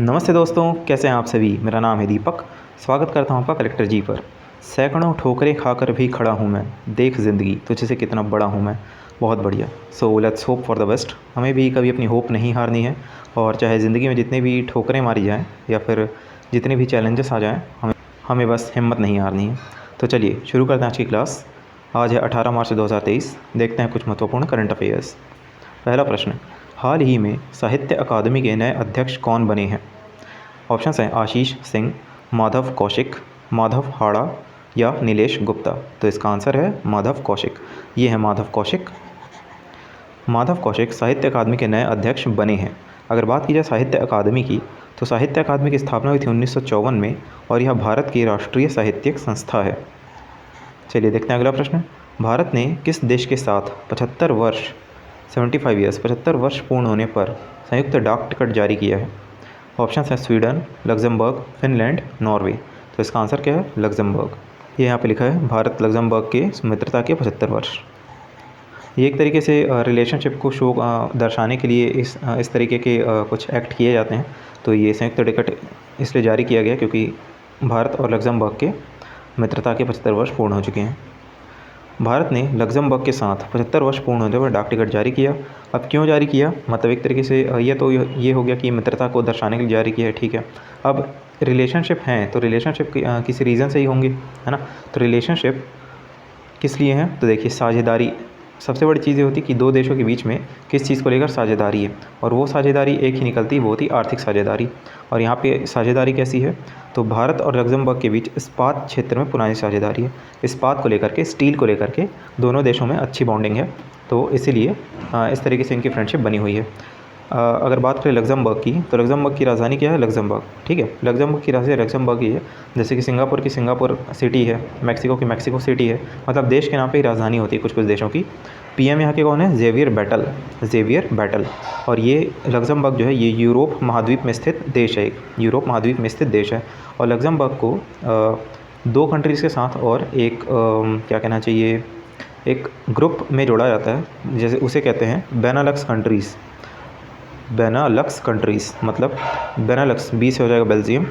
नमस्ते दोस्तों, कैसे हैं आप सभी। मेरा नाम है दीपक। स्वागत करता हूं आपका कलेक्टर जी पर। सैकड़ों ठोकरें खाकर भी खड़ा हूं मैं, देख ज़िंदगी तुझसे कितना बड़ा हूं मैं। बहुत बढ़िया। So let's hope for the best. हमें भी कभी अपनी होप नहीं हारनी है, और चाहे ज़िंदगी में जितनी भी ठोकरें मारी जाएँ या फिर जितने भी चैलेंजेस आ जाएँ, हमें बस हिम्मत नहीं हारनी है। तो चलिए शुरू करते हैं आज की क्लास। आज है 18 मार्च 2023। देखते हैं कुछ महत्वपूर्ण करंट अफेयर्स। पहला प्रश्न, हाल ही में साहित्य अकादमी के नए अध्यक्ष कौन बने हैं। ऑप्शंस हैं आशीष सिंह, माधव कौशिक, माधव हाड़ा या नीलेश गुप्ता। तो इसका आंसर है माधव कौशिक। ये है माधव कौशिक। माधव कौशिक साहित्य अकादमी के नए अध्यक्ष बने हैं। अगर बात की जाए साहित्य अकादमी की, तो साहित्य अकादमी की स्थापना हुई थी 1954 में, और यह भारत की राष्ट्रीय साहित्यिक संस्था है। चलिए देखते हैं अगला प्रश्न। भारत ने किस देश के साथ 75 वर्ष पूर्ण होने पर संयुक्त डाक टिकट जारी किया है। ऑप्शन है स्वीडन, लग्जमबर्ग, फिनलैंड, नॉर्वे। तो इसका आंसर क्या है, लग्जमबर्ग। ये यहाँ पे लिखा है भारत लग्जमबर्ग के मित्रता के 75 वर्ष। ये एक तरीके से रिलेशनशिप को शो दर्शाने के लिए इस तरीके के कुछ एक्ट किए जाते हैं। तो ये संयुक्त टिकट इसलिए जारी किया गया क्योंकि भारत और लग्जमबर्ग के मित्रता के 75 वर्ष पूर्ण हो चुके हैं। भारत ने लग्जमबर्ग के साथ 75 वर्ष पूर्ण होने पर डाक टिकट जारी किया। अब क्यों जारी किया, मतलब एक तरीके से ये हो गया कि मित्रता को दर्शाने के लिए जारी किया है, ठीक है। अब रिलेशनशिप हैं तो रिलेशनशिप किसी रीज़न से ही होंगे, है ना। तो रिलेशनशिप किस लिए हैं, तो देखिए साझेदारी। सबसे बड़ी चीज़ ये होती है कि दो देशों के बीच में किस चीज़ को लेकर साझेदारी है, और वो साझेदारी एक ही निकलती है, वो होती आर्थिक साझेदारी। और यहाँ पे साझेदारी कैसी है, तो भारत और लग्जमबर्ग के बीच इस्पात क्षेत्र में पुरानी साझेदारी है। इस्पात को लेकर के, स्टील को लेकर के दोनों देशों में अच्छी बॉन्डिंग है, तो इसीलिए इस तरीके से इनकी फ्रेंडशिप बनी हुई है। अगर बात करें लग्जमबर्ग की, तो लग्जमबर्ग की राजधानी क्या है, लग्जमबर्ग, ठीक है। लग्जमबर्ग की राजधानी लग्जमबर्ग ही है। जैसे कि सिंगापुर की सिंगापुर सिटी है, मैक्सिको की मैक्सिको सिटी है। मतलब देश के नाम पे ही राजधानी होती है कुछ कुछ देशों की। पीएम यहाँ के कौन है, जेवियर बैटल। और ये लग्जमबर्ग जो है ये यूरोप महाद्वीप में स्थित देश है, यूरोप महाद्वीप में स्थित देश है। और लग्जमबर्ग को दो कंट्रीज़ के साथ और एक क्या कहना चाहिए, एक ग्रुप में जोड़ा जाता है, जैसे उसे कहते हैं बेनालक्स कंट्रीज़। बेनालक्स कंट्रीज़ मतलब बेनालक्स, बी से हो जाएगा बेल्जियम,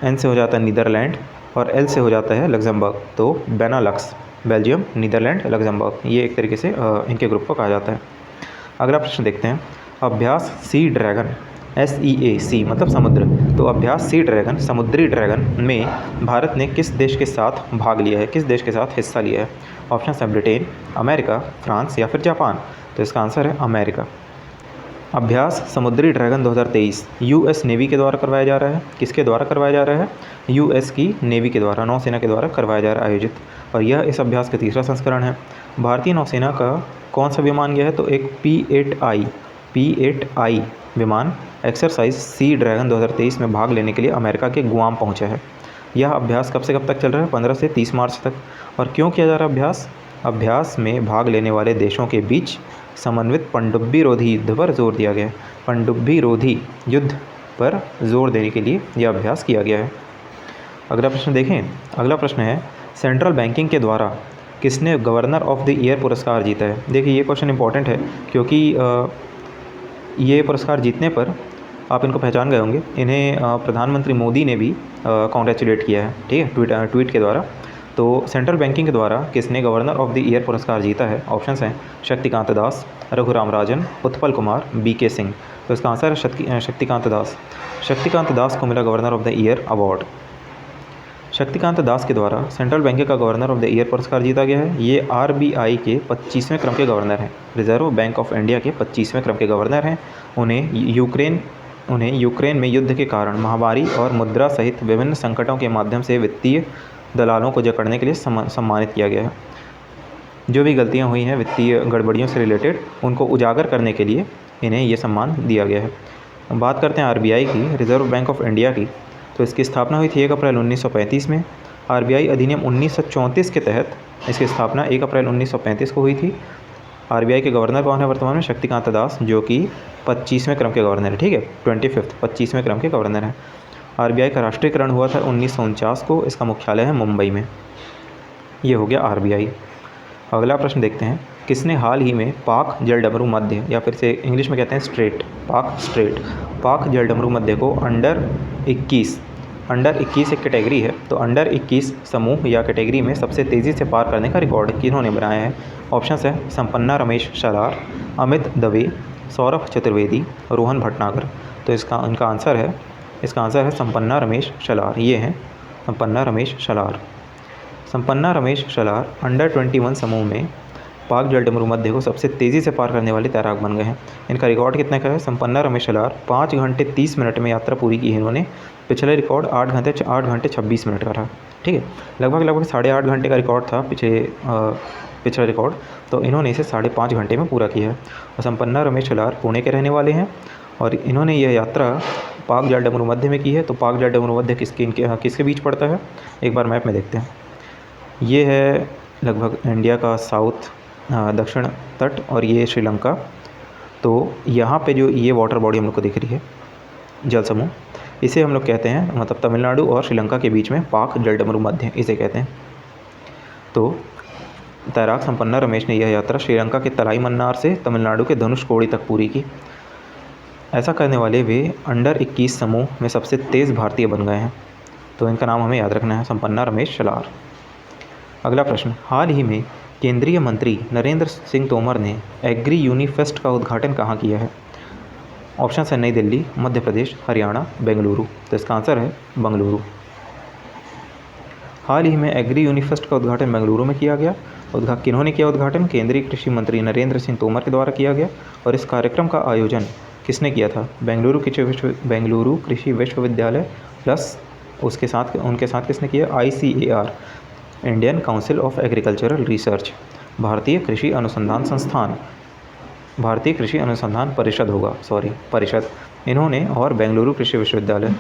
एन से हो जाता है नीदरलैंड, और एल से हो जाता है लग्जमबर्ग। तो बेनालक्स, बेल्जियम, नीदरलैंड, लग्जमबर्ग, ये एक तरीके से इनके ग्रुप को कहा जाता है। अगला प्रश्न देखते हैं। अभ्यास सी ड्रैगन, SEAC मतलब समुद्र। तो अभ्यास सी ड्रैगन, समुद्री ड्रैगन में भारत ने किस देश के साथ भाग लिया है, किस देश के साथ हिस्सा लिया है। ऑप्शन है ब्रिटेन, अमेरिका, फ्रांस या फिर जापान। तो इसका आंसर है अमेरिका। अभ्यास समुद्री ड्रैगन 2023 US नेवी के द्वारा करवाया जा रहा है। किसके द्वारा करवाया जा रहा है, US की नेवी के द्वारा, नौसेना के द्वारा करवाया जा रहा है, आयोजित। और यह इस अभ्यास का तीसरा संस्करण है। भारतीय नौसेना का कौन सा विमान गया है, तो एक P8I विमान एक्सरसाइज सी ड्रैगन 2023 में भाग लेने के लिए अमेरिका के गुआम पहुँचा है। यह अभ्यास कब से कब तक चल रहा है, 15 से 30 मार्च तक। और क्यों किया जा रहा है अभ्यास, अभ्यास में भाग लेने वाले देशों के बीच समन्वित पनडुब्बी रोधी युद्ध पर जोर दिया गया है। पनडुब्बी रोधी युद्ध पर जोर देने के लिए यह अभ्यास किया गया है। अगला प्रश्न देखें। अगला प्रश्न है, सेंट्रल बैंकिंग के द्वारा किसने गवर्नर ऑफ द ईयर पुरस्कार जीता है। देखिए ये क्वेश्चन इंपॉर्टेंट है, क्योंकि ये पुरस्कार जीतने पर आप इनको पहचान गए होंगे। इन्हें प्रधानमंत्री मोदी ने भी कॉन्ग्रेचुलेट किया है, ठीक है, ट्वीट के द्वारा। तो सेंट्रल बैंकिंग के द्वारा किसने गवर्नर ऑफ द ईयर पुरस्कार जीता है। ऑप्शंस हैं शक्तिकांत दास, रघुराम राजन, उत्पल कुमार, BK सिंह। तो इसका आंसर है शक्तिकांत दास। शक्तिकांत दास को मिला governor of the year award. Shaktikanta Das के द्वारा सेंट्रल बैंक का गवर्नर ऑफ द ईयर पुरस्कार जीता गया है। ये RBI के 25वें क्रम के गवर्नर हैं, रिजर्व बैंक ऑफ इंडिया के 25वें क्रम के गवर्नर हैं। उन्हें यूक्रेन में युद्ध के कारण महामारी और मुद्रा सहित विभिन्न संकटों के माध्यम से वित्तीय दलालों को जकड़ने के लिए सम्मानित किया गया है। जो भी गलतियां हुई हैं वित्तीय गड़बड़ियों से रिलेटेड, उनको उजागर करने के लिए इन्हें ये सम्मान दिया गया है। बात करते हैं RBI की, रिजर्व बैंक ऑफ इंडिया की। तो इसकी स्थापना हुई थी 1 अप्रैल 1935 में। RBI अधिनियम 1934 के तहत इसकी स्थापना 1 अप्रैल 1935 को हुई थी। RBI के गवर्नर कौन है वर्तमान में, शक्तिकांत दास, जो कि 25वें क्रम के गवर्नर है, ठीक है, 25वें क्रम के गवर्नर हैं। RBI का राष्ट्रीयकरण हुआ था 1949 को। इसका मुख्यालय है मुंबई में। ये हो गया RBI। अगला प्रश्न देखते हैं। किसने हाल ही में पाक जलडमरू मध्य या फिर से इंग्लिश में कहते हैं स्ट्रेट, पाक जलडमरू मध्य को अंडर 21 एक कैटेगरी है, तो अंडर 21 समूह या कैटेगरी में सबसे तेज़ी से पार करने का रिकॉर्ड किन्होंने बनाया है? ऑप्शन है संपन्ना रमेश शलार, अमित दवे, सौरभ चतुर्वेदी, रोहन भटनागर। तो इनका आंसर है संपन्ना रमेश शलार। ये हैं संपन्ना रमेश शलार। संपन्ना रमेश शलार अंडर 21 समूह में पाक जलडमरू मध्य को सबसे तेज़ी से पार करने वाले तैराक बन गए हैं। इनका रिकॉर्ड कितने का है? संपन्ना रमेश शलार 5 घंटे 30 मिनट में यात्रा पूरी की है इन्होंने। पिछले रिकॉर्ड 8 घंटे 26 मिनट का था। ठीक है, लगभग 8.5 घंटे का रिकॉर्ड था पिछला रिकॉर्ड, तो इन्होंने इसे 5.5 घंटे में पूरा किया है। और संपन्ना रमेश शलार पुणे के रहने वाले हैं और इन्होंने यह यात्रा पाक जलडमरू मध्य में की है। तो पाक जलडमरू मध्य किसके बीच पड़ता है? एक बार मैप में देखते हैं। ये है लगभग इंडिया का साउथ दक्षिण तट और ये श्रीलंका। तो यहाँ पे जो ये वाटर बॉडी हम लोग को दिख रही है, जल समूह, इसे हम लोग कहते हैं, मतलब तमिलनाडु और श्रीलंका के बीच में पाक जलडमरू मध्य इसे कहते हैं। तो तैराक संपन्ना रमेश ने यह यात्रा श्रीलंका के तलाई मन्नार से तमिलनाडु के धनुषकोडी तक पूरी की। ऐसा करने वाले वे अंडर 21 समूह में सबसे तेज़ भारतीय बन गए हैं। तो इनका नाम हमें याद रखना है, संपन्ना रमेश शलार। अगला प्रश्न, हाल ही में केंद्रीय मंत्री नरेंद्र सिंह तोमर ने एग्री यूनिफेस्ट का उद्घाटन कहाँ किया है? ऑप्शन है नई दिल्ली, मध्य प्रदेश, हरियाणा, बेंगलुरु। तो इसका आंसर है बेंगलुरु। हाल ही में एग्री यूनिफेस्ट का उद्घाटन बेंगलुरु में किया गया। किन्होंने किया उद्घाटन? केंद्रीय कृषि मंत्री नरेंद्र सिंह तोमर के द्वारा किया गया। और इस कार्यक्रम का आयोजन किसने किया था? बेंगलुरु कृषि विश्वविद्यालय प्लस उनके साथ किसने किया? ICAR, Indian council of agricultural research, भारतीय कृषि अनुसंधान परिषद, इन्होंने और बेंगलुरु कृषि विश्वविद्यालय,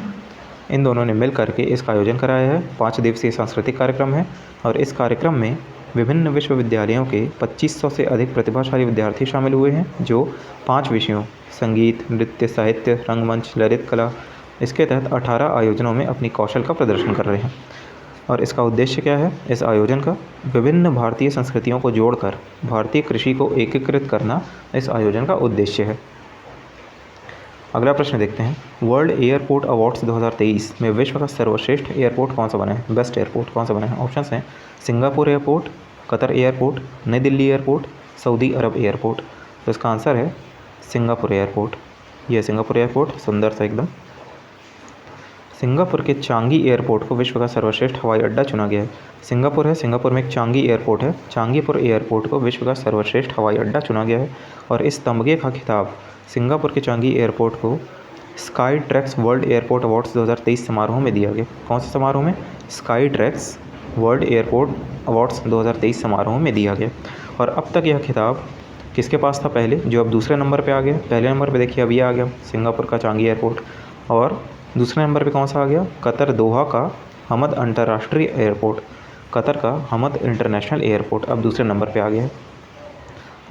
इन दोनों ने मिल करके इसका आयोजन कराया है। 5 दिवसीय सांस्कृतिक कार्यक्रम है और इस कार्यक्रम में विभिन्न विश्वविद्यालयों के 2500 से अधिक प्रतिभाशाली विद्यार्थी शामिल हुए हैं, जो 5 विषयों संगीत, नृत्य, साहित्य, रंगमंच, ललित कला, इसके तहत 18 आयोजनों में अपनी कौशल का प्रदर्शन कर रहे हैं। और इसका उद्देश्य क्या है? इस आयोजन का विभिन्न भारतीय संस्कृतियों को जोड़कर भारतीय कृषि को एकीकृत करना इस आयोजन का उद्देश्य है। अगला प्रश्न देखते हैं, वर्ल्ड एयरपोर्ट अवार्ड्स 2023 में विश्व का सर्वश्रेष्ठ एयरपोर्ट कौन सा बना है? बेस्ट एयरपोर्ट कौन सा बना है? ऑप्शन हैं सिंगापुर एयरपोर्ट, कतर एयरपोर्ट, नई दिल्ली एयरपोर्ट, सऊदी अरब एयरपोर्ट। तो इसका आंसर है सिंगापुर एयरपोर्ट। यह सिंगापुर एयरपोर्ट सुंदर सा एकदम। सिंगापुर के चांगी एयरपोर्ट को विश्व का सर्वश्रेष्ठ हवाई अड्डा चुना गया है। सिंगापुर में एक चांगी एयरपोर्ट है। चांगीपुर एयरपोर्ट को विश्व का सर्वश्रेष्ठ हवाई अड्डा चुना गया है और इस तमगे का खिताब सिंगापुर के चांगी एयरपोर्ट को sky tracks world airport awards 2023 समारोह में दिया गया। कौन से समारोह में? Sky tracks world airport awards 2023 समारोह में दिया गया। और अब तक यह खिताब किसके पास था पहले, जो अब दूसरे नंबर पे आ गया? पहले नंबर पे देखिए अब ये आ गया सिंगापुर का चांगी एयरपोर्ट, और दूसरे नंबर पे कौन सा आ गया? कतर दोहा का हमद अंतर्राष्ट्रीय एयरपोर्ट, कतर का हमद इंटरनेशनल एयरपोर्ट अब दूसरे नंबर पे आ गया है।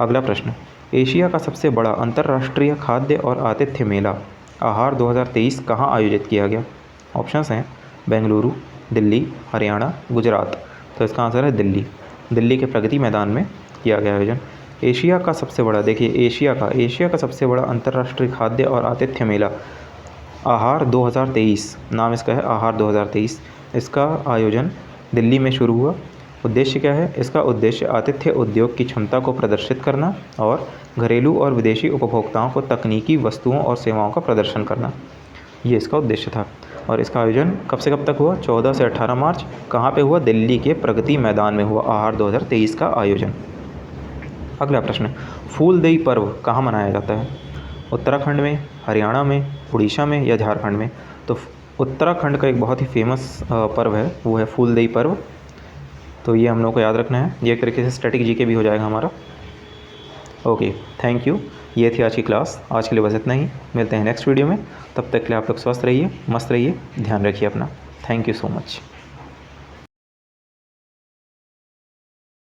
अगला प्रश्न, एशिया का सबसे बड़ा अंतर्राष्ट्रीय खाद्य और आतिथ्य मेला आहार 2023 कहाँ आयोजित किया गया? ऑप्शंस हैं बेंगलुरु, दिल्ली, हरियाणा, गुजरात। तो इसका आंसर है दिल्ली के प्रगति मैदान में किया गया आयोजन। एशिया का सबसे बड़ा, देखिए एशिया का सबसे बड़ा अंतर्राष्ट्रीय खाद्य और आतिथ्य मेला आहार 2023, नाम इसका है आहार 2023। इसका आयोजन दिल्ली में शुरू हुआ। उद्देश्य क्या है? इसका उद्देश्य आतिथ्य उद्योग की क्षमता को प्रदर्शित करना और घरेलू और विदेशी उपभोक्ताओं को तकनीकी वस्तुओं और सेवाओं का प्रदर्शन करना, ये इसका उद्देश्य था। और इसका आयोजन कब से कब तक हुआ? 14 से 18 मार्च। कहाँ पे हुआ? दिल्ली के प्रगति मैदान में हुआ आहार 2023 का आयोजन। अगला प्रश्न, फूलदेई पर्व कहाँ मनाया जाता है? उत्तराखंड में, हरियाणा में, उड़ीसा में या झारखंड में? तो उत्तराखंड का एक बहुत ही फेमस पर्व है, वो है फूलदेई पर्व। तो ये हम लोग को याद रखना है, ये एक तरीके से स्टैटिक जीके भी हो जाएगा हमारा। Okay, thank you. ये थी आज की क्लास। आज के लिए बस इतना ही, मिलते हैं नेक्स्ट वीडियो में। तब तक के लिए आप लोग स्वस्थ रहिए, मस्त रहिए, ध्यान रखिए अपना। Thank you so much.